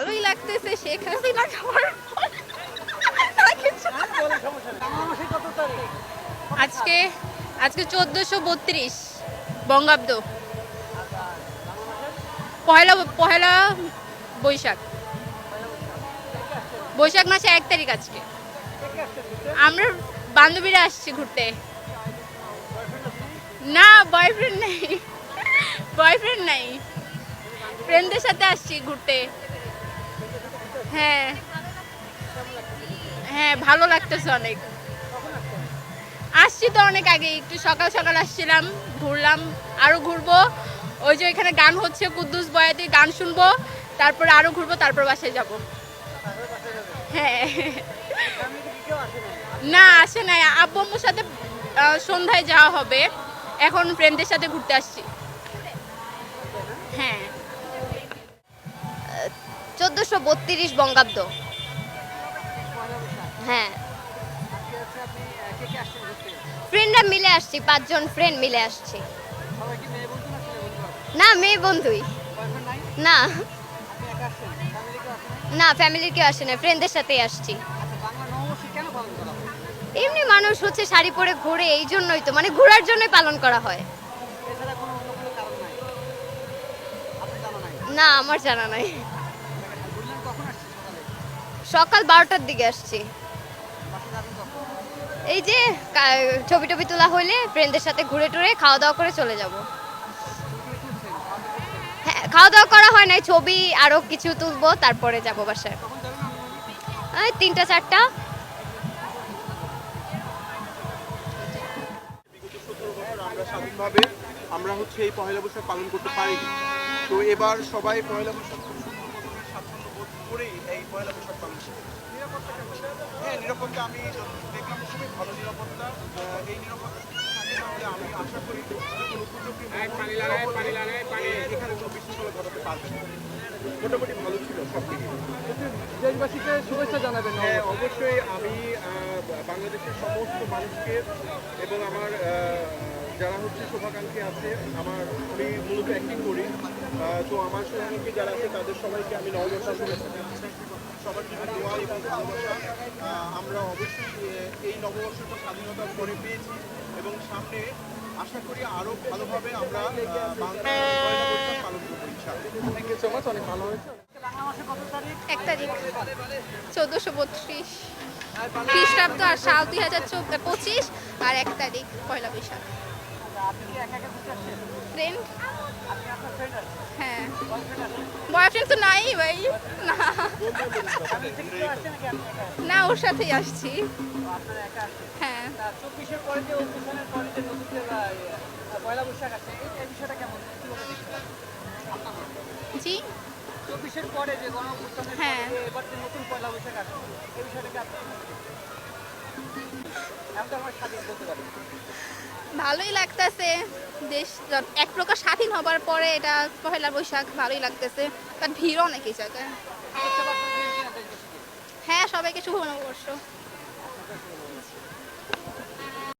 ভালোই লাগতেছে শেখ হাসিনা যাওয়ার পর। আজকে 1432 বঙ্গাব্দ, পহেলা পহেলা বৈশাখ বৈশাখ মাসে 1 তারিখ আজকে। আমরা বান্ধবীরা আসছি ঘুরতে। না বয়ফ্রেন্ড নাই, ফ্রেন্ডদের সাথে আসছি ঘুরতে। হ্যাঁ হ্যাঁ, ভালো লাগতেছে অনেক। আসছি তো অনেক আগে, একটু সকাল সকাল আসছিলাম, ঘুরলাম, আরো ঘুরবো। ওই যে এখানে গান হচ্ছে, কুদ্দুস বয়াতি, গান শুনবো, তারপরে আরো ঘুরবো, তারপর বাসায় যাব। হ্যাঁ না, আসে নাই, আব্বু আম্মুর সাথে সন্ধ্যায় যাওয়া হবে। এখন ফ্রেন্ডদের সাথে ঘুরতে আসছি। হ্যাঁ 1432 বঙ্গাব্দ। হ্যাঁ, ফ্রেন্ডরা মিলে আসছি, 5 জন ফ্রেন্ড মিলে আসছি। না, মেয়ে বন্ধুই। না না, ফ্যামিলির কেউ আসে না, ফ্রেন্ডদের সাথেই আসছি। এমনি মানুষ হচ্ছে শাড়ি পরে ঘুরে, এই জন্যই তো, মানে ঘোরার জন্যই পালন করা হয়। না, আমার জানা নাই। সকাল 12টার দিকে আসছি। এই যে ছবি টবি তোলা হইলে ফ্রেন্ডদের সাথে ঘুরে টুরে খাওয়া দাওয়া করে চলে যাব। হ্যাঁ, খাওয়া দাওয়া করা হয় নাই, ছবি আরো কিছু তুলবো, তারপরে যাব বাসায়। 3টা 4টা। আমরা স্বাধীনভাবে আমরা হচ্ছে এই পহেলা বৈশাখ পালন করতে পারিনি। তো এবার সবাই পহেলা বৈশাখ স্বাচ্ছন্দ্য বোধ করেই এই পহেলা বৈশাখ পালন করছে। হ্যাঁ, নিরাপত্তা আমি দেখলাম খুবই ভালো নিরাপত্তা। এই নিরাপত্তা থাকলে আমি আশা করি যে কোনো উপযোগী এখানে কোনো বিশৃঙ্খলা ঘটাতে পারবে না। মোটামুটি ভালো ছিল সব দিকে। দেশবাসীকে শুভেচ্ছা জানাবেন। হ্যাঁ, অবশ্যই আমি বাংলাদেশের সমস্ত মানুষকে এবং আমার যারা হচ্ছে শুভাকাঙ্ক্ষী আছে, আমি মূলত অ্যাক্টিং করি, তো আমার শুভাকাঙ্ক্ষী যারা আছে তাদের সবাইকে আমি নববর্ষের শুভেচ্ছা জানাচ্ছি। সবার জন্য দোয়া এবং ভালোবাসা। আমরা অবশ্যই এই নববর্ষটা স্বাধীনতার পরে পেয়েছি এবং সামনে আশা করি আরও ভালোভাবে আমরা বাংলা পালন করবো ইনশাআল্লাহ। থ্যাংক ইউ সো মাচ, অনেক ভালো হয়েছে। 1 তারিখ 1432 খ্রিস্টাব্দ, আর সাল 2025, আর 1 তারিখ পয়লা বৈশাখ। ফ্রেন্ড? হ্যাঁ, বয়ফ্রেন্ড তো নাই ভাই। না না, ওর সাথেই আসছি। হ্যাঁ, জি, 24-এর পরে যে গণঅভ্যুত্থানের হ্যাঁ, এবার যে নতুন পয়লা বৈশাখ আসছে, এই বিষয়টাকে আপনি এখন আমরা স্বাধীন বলতে পারি। ভালোই লাগতেছে। দেশ এক প্রকার স্বাধীন হবার পরে এটা পহেলা বৈশাখ ভালোই লাগতেছে, বাট ভিড় অনেক এই জায়গায়। হ্যাঁ, সবাইকে শুভ নববর্ষ।